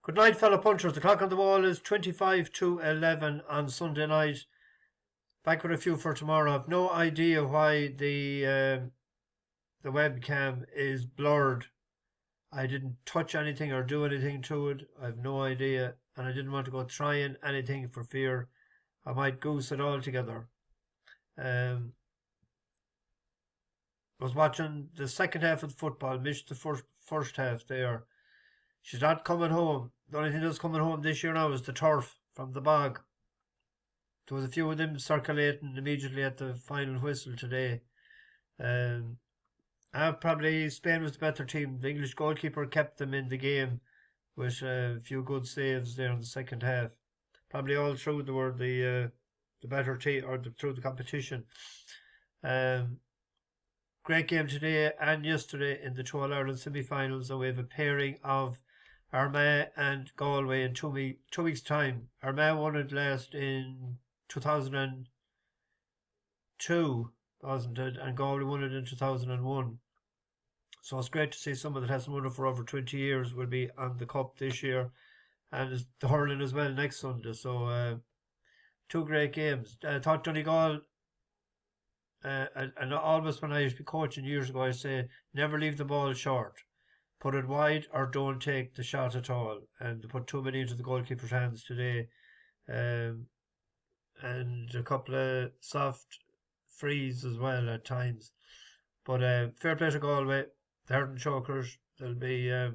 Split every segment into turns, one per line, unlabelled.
Good night, fellow punchers. The clock on the wall is 25 to 11 on Sunday night. Back with a few for tomorrow. I've no idea why the webcam is blurred. I didn't touch anything or do anything to it. I've no idea. And I didn't want to go trying anything for fear I might goose it altogether. I was watching the second half of the football, missed the first half there. She's not coming home. The only thing that's coming home this year now is the turf from the bog. There was a few of them circulating immediately at the final whistle today. Probably Spain was the better team. The English goalkeeper kept them in the game with a few good saves there in the second half. Probably all through they were the better team or through the competition. Great game today and yesterday in the two All-Ireland semi-finals, and we have a pairing of Armagh and Galway in 2 weeks' time. Armagh won it last in 2002, wasn't it? And Galway won it in 2001. So it's great to see someone that hasn't won it for over 20 years will be on the cup this year, and the hurling as well next Sunday. So two great games. I thought Donegal, and always when I used to be coaching years ago, I say never leave the ball short. Put it wide or don't take the shot at all. And they put too many into the goalkeeper's hands today. And a couple of soft frees as well at times. But fair play to Galway. The Hurting Chokers, there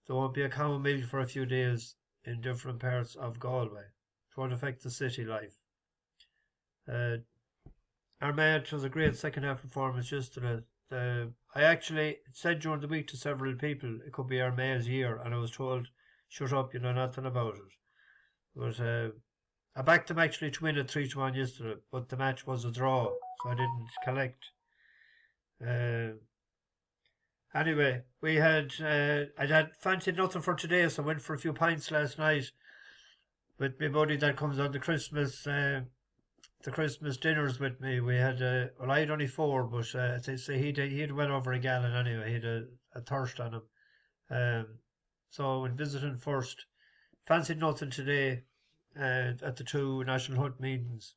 won't be a common meal for a few days in different parts of Galway. It won't affect the city life. Armagh was a great second half performance yesterday. I actually said during the week to several people it could be Armagh's year, and I was told, shut up, you know nothing about it. But I backed them actually to win it 3-1 yesterday, but the match was a draw, so I didn't collect. Anyway, I had fancied nothing for today, so I went for a few pints last night with my buddy that comes on the Christmas dinners with me. We had I had only 4, but as I say, he'd well over a gallon anyway. He had a thirst on him. So when visiting first, fancied nothing today at the 2 national hunt meetings.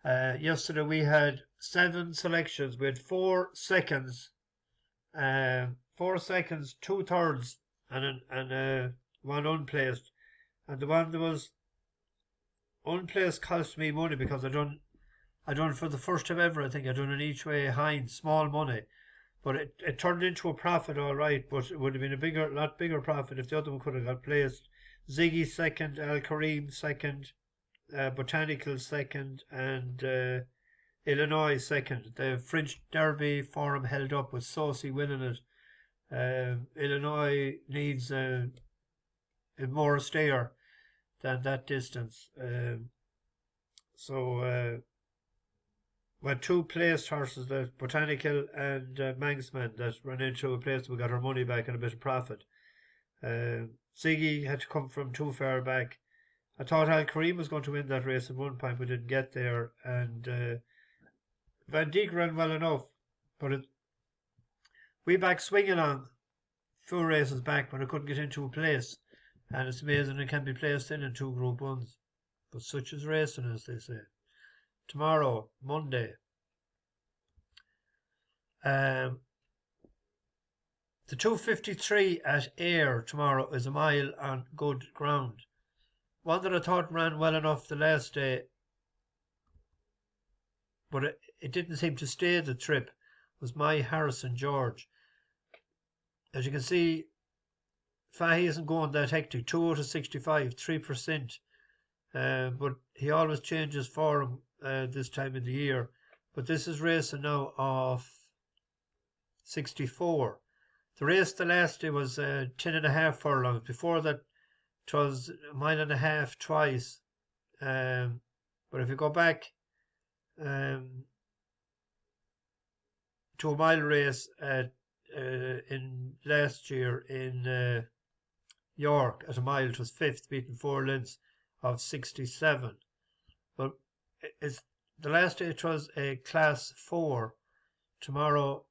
Yesterday we had 7 selections. We had 4 seconds, 4 seconds, 2 thirds, and 1 unplaced. And the one that was unplaced cost me money because I done for the first time ever. I think I done an each way hind, small money, but it turned into a profit all right. But it would have been a lot bigger profit if the other one could have got placed. Ziggy second, Al Kareem second, Botanical second, and Illinois second. The French Derby Forum held up with Saucy winning it. Illinois needs a more stair than that distance. So we had 2 placed horses, the Botanical and Manxman, that ran into a place we got our money back and a bit of profit. Ziggy had to come from too far back. I thought Al Kareem was going to win that race at one point, but didn't get there. And Van Dijk ran well enough, but we back swinging on 4 races back when I couldn't get into a place. And it's amazing it can be placed in 2 Group 1s. But such is racing, as they say. Tomorrow, Monday. The 2:53 at Ayr tomorrow is a mile on good ground. One that I thought ran well enough the last day, but it didn't seem to stay the trip, was My Harrison George. As you can see, Fahy isn't going that hectic. 2 out of 65, 3%. But he always changes form this time of the year. But this is racing now of 64. The race the last day was 10.5 furlongs. Before that, it was 1.5 miles twice. But if you go back to a mile race in last year in York at a mile, it was 5th, beating 4 lengths of 67. But the last day it was a class 4. Tomorrow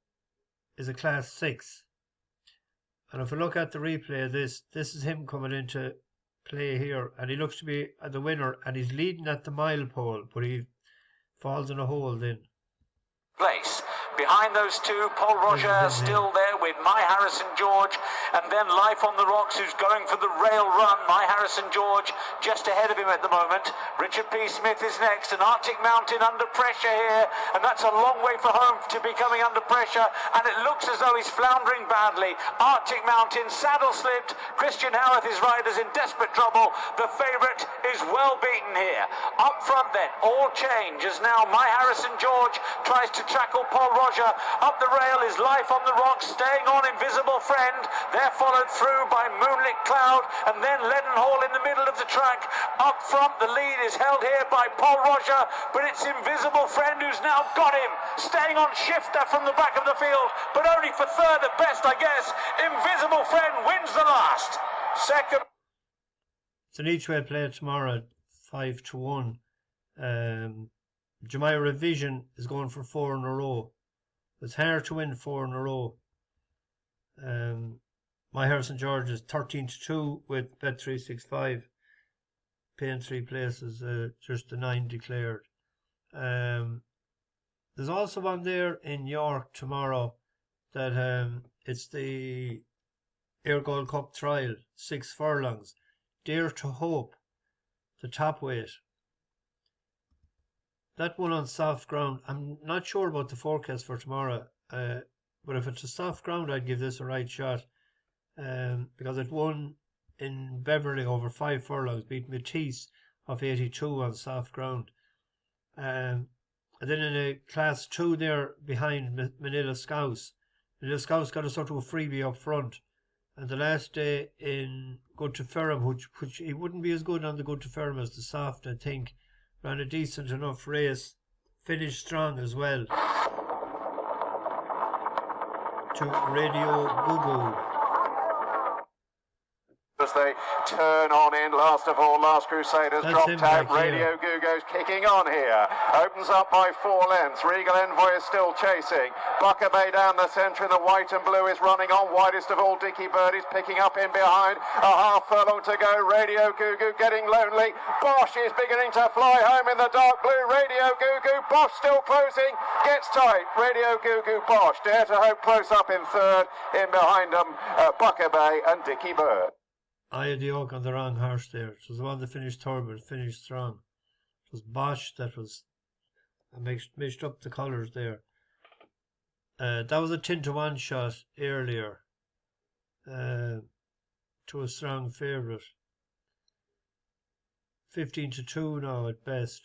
is a class 6. And if we look at the replay of this is him coming into play here, and he looks to be the winner, and he's leading at the mile pole, but he falls in a hole then.
Place. Behind those two, Paul Roger still there with My Harrison George, and then Life on the Rocks, who's going for the rail run. My Harrison George just ahead of him at the moment. Richard P. Smith is next, and Arctic Mountain under pressure here, and that's a long way for home to be coming under pressure, and it looks as though he's floundering badly. Arctic Mountain saddle slipped. Christian Howarth, his rider's in desperate trouble. The favourite is well beaten here. Up front then, all change as now My Harrison George tries to tackle Paul Roger. Up the rail is Life on the Rocks, staying on Invisible Friend. They're followed through by Moonlit Cloud, and then Leadenhall in the middle of the track. Up front, the lead is held here by Paul Roger, but it's Invisible Friend who's now got him. Staying on Shifter from the back of the field, but only for third at best, I guess. Invisible Friend wins the last. Second.
It's an each-way play tomorrow at 5-1. Jemiah Revision is going for 4 in a row. It's hard to win 4 in a row. My Harrison George is 13-2 with Bet365, paying 3 places, just the 9 declared. There's also one there in York tomorrow that it's the Ayr Gold Cup trial, 6 furlongs. Dare to Hope, the top weight. That one on soft ground. I'm not sure about the forecast for tomorrow, but if it's a soft ground, I'd give this a right shot, because it won in Beverley over 5 furlongs, beat Matisse of 82 on soft ground. And then in a class 2 there behind Manila Scouts. Manila Scouts got a sort of a freebie up front. And the last day in Good to Ferrum, which he wouldn't be as good on the Good to Ferrum as the soft, I think, ran a decent enough race, finished strong as well. To Radio Gugu.
As they turn on in, last of all, Last Crusaders dropped out. Radio Gugo's kicking on here. Opens up by 4 lengths. Regal Envoy is still chasing. Bucker Bay down the centre in the white and blue is running on. Widest of all, Dickie Bird is picking up in behind. A half furlong to go. Radio Gugu getting lonely. Bosch is beginning to fly home in the dark blue. Radio Gugu. Bosch still closing. Gets tight. Radio Gugu Bosch. Dare to Hope close up in third. In behind them, Bucker Bay and Dickie Bird.
I had the oak on the wrong horse there. It was the one that finished third, but finished strong. It was Bosch that was... I mixed up the colours there. That was a 10-1 shot earlier. To a strong favourite. 15-2 now at best.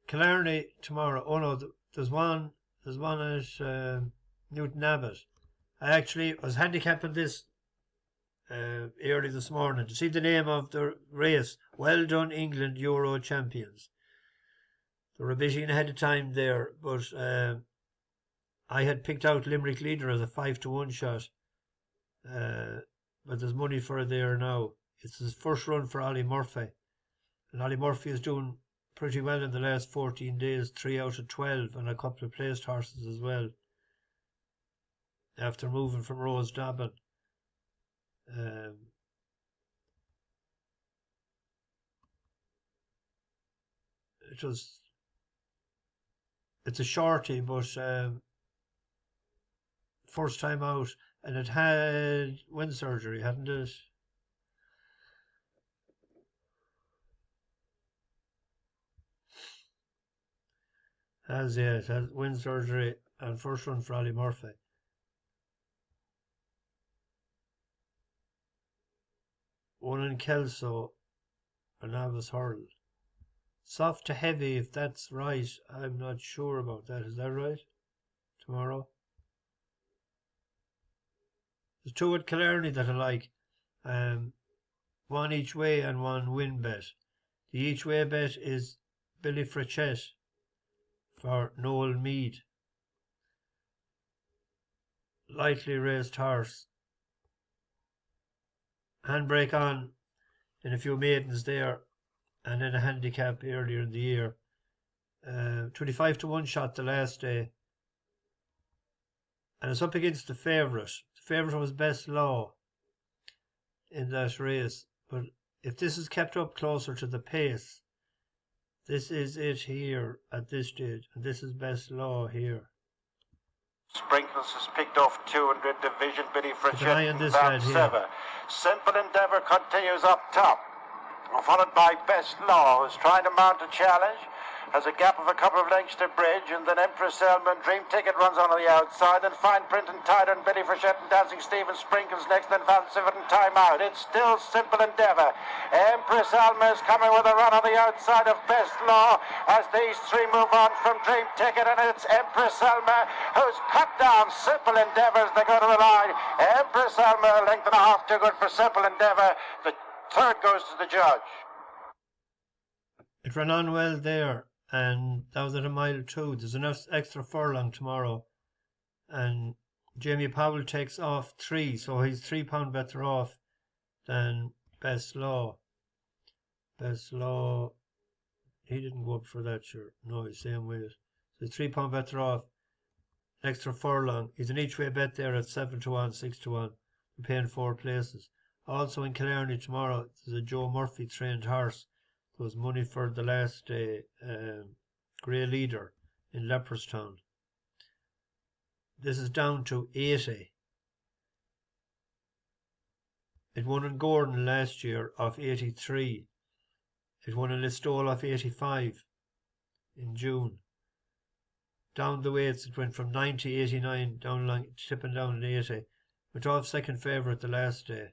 Killarney tomorrow. Oh no, there's one at Newtown Abbott. I actually was handicapping this early this morning to see the name of the race. Well done, England Euro champions. They were a bit ahead of time there, but I had picked out Limerick Leader as a 5-1 shot, but there's money for it there now. It's his first run for Ollie Murphy, and Ollie Murphy is doing pretty well in the last 14 days, 3 out of 12, and a couple of placed horses as well, after moving from Rose Dobbin. It's a shorty, but first time out, and it had wind surgery, hadn't it? It had wind surgery and first run for Ollie Murphy. One in Kelso, a novice hurl. Soft to heavy, if that's right. I'm not sure about that. Is that right? Tomorrow? There's 2 at Killarney that I like. One each way and one win bet. The each way bet is Billie Frechette for Noel Mead. Lightly raised horse. Handbrake on in a few maidens there, and then a handicap earlier in the year. 25-1 shot the last day, and it's up against the favourite. The favourite was Best Law in that race. But if this is kept up closer to the pace, this is it here at this stage, and this is Best Law here.
Sprinkles has picked off 200 Division. Billie Frechette
on this
Van
lad here.
Sever. Simple Endeavour continues up top, followed by Best Law, who's trying to mount a challenge. Has a gap of a couple of lengths to bridge, and then Empress Selma and Dream Ticket runs on the outside, then Fine Print and Tider and Billie Frechette and Dancing Stephen Sprinkles next, then Van Sievert and Time Out. It's still Simple Endeavour. Empress Selma is coming with a run on the outside of Best Law as these three move on from Dream Ticket, and it's Empress Selma who's cut down Simple Endeavour as they go to the line. Empress Selma, a length and a half too good for Simple Endeavour. The third goes to the judge.
It ran on well there, and that was at a mile 2. There's enough extra furlong tomorrow, and Jamie Powell takes off 3, so he's £3 better off than Best Law. Best Law, he didn't go up for that, sure. No, he's same weight. So he's £3 better off. Extra furlong. He's an each way bet there at 7 to 1, 6 to 1. We're paying 4 places. Also in Killarney tomorrow, there's a Joe Murphy trained horse. There was money for the last day, Grey Leader in Leopardstown. This is down to 80. It won in Gordon last year off 83. It won in Listowel off 85 in June. Down the weights, it went from 90, 89, down tipping down at 80. Went off second favourite the last day.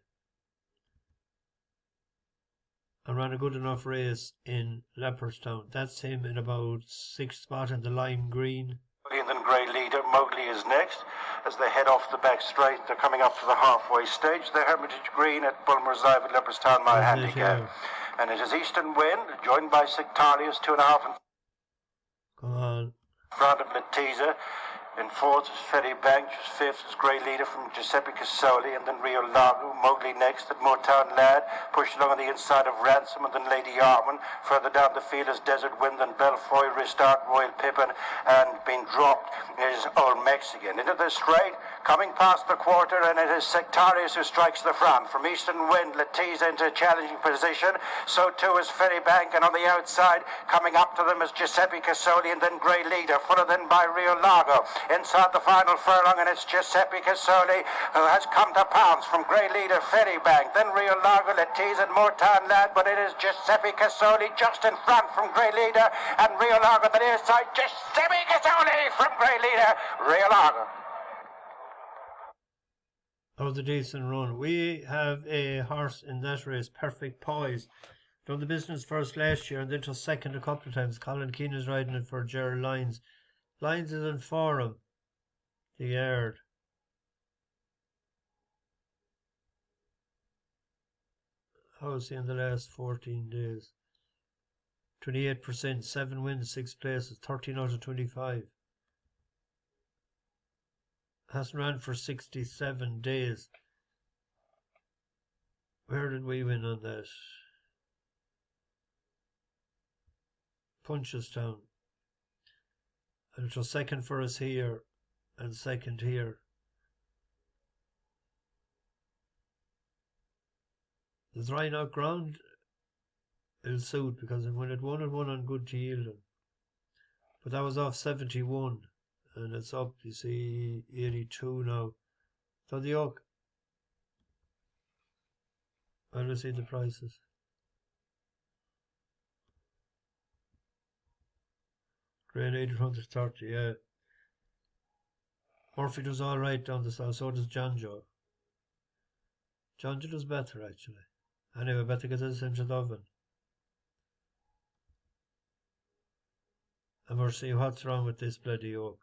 And ran a good enough race in Leopardstown. That's him in about 6th spot in the lime green.
And then Grey Leader, Mowgli is next. As they head off the back straight, they're coming up to the halfway stage. The Hermitage Green at Bulmer's Live at Leopardstown, my handicap. And it is Eastern Wind, joined by Sectarius, 2.5. And
come on.
Front of Letizia. In 4th is Ferry Bank, 5th is Grey Leader from Giuseppe Casoli, and then Rio Lago, Mowgli next at Motown Lad, pushed along on the inside of Ransom, and then Lady Armand. Further down the field is Desert Wind, and Belfoy, Restart, Royal Pippin, and being dropped is Old Mexican. Into the straight, coming past the quarter, and it is Sectarius who strikes the front. From Eastern Wind, Letizia into a challenging position, so too is Ferry Bank, and on the outside, coming up to them is Giuseppe Casoli, and then Grey Leader, followed then by Rio Lago. Inside the final furlong, and it's Giuseppe Casoli who has come to pounce from Grey Leader, Ferry Bank, then Rio Lago, Letizia and Motown Lad, but it is Giuseppe Casoli just in front from Grey Leader, and Rio Lago the near side, Giuseppe Casoli from Grey Leader, Rio Lago.
That was a decent run. We have a horse in that race, Perfect Poise. Done the business first last year and then to second a couple of times. Colin Keane is riding it for Gerald Lyons. Lyons is in form. The yard. How is he in the last 14 days? 28%, 7 wins, 6 places, 13 out of 25. Hasn't ran for 67 days. Where did we win on that? Punchestown. And it was second for us here and second here. The drying out ground it'll suit because when it won on good to yielding. But that was off 71 and it's up, you see, 82 now. So the oak. I'll see the prices. Grade 830, yeah. Murphy does alright down the south, so does John Joe. John Joe does better actually. Anyway, better get this into the oven. And we'll see what's wrong with this bloody oak.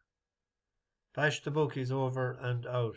Bash the bookies over and out.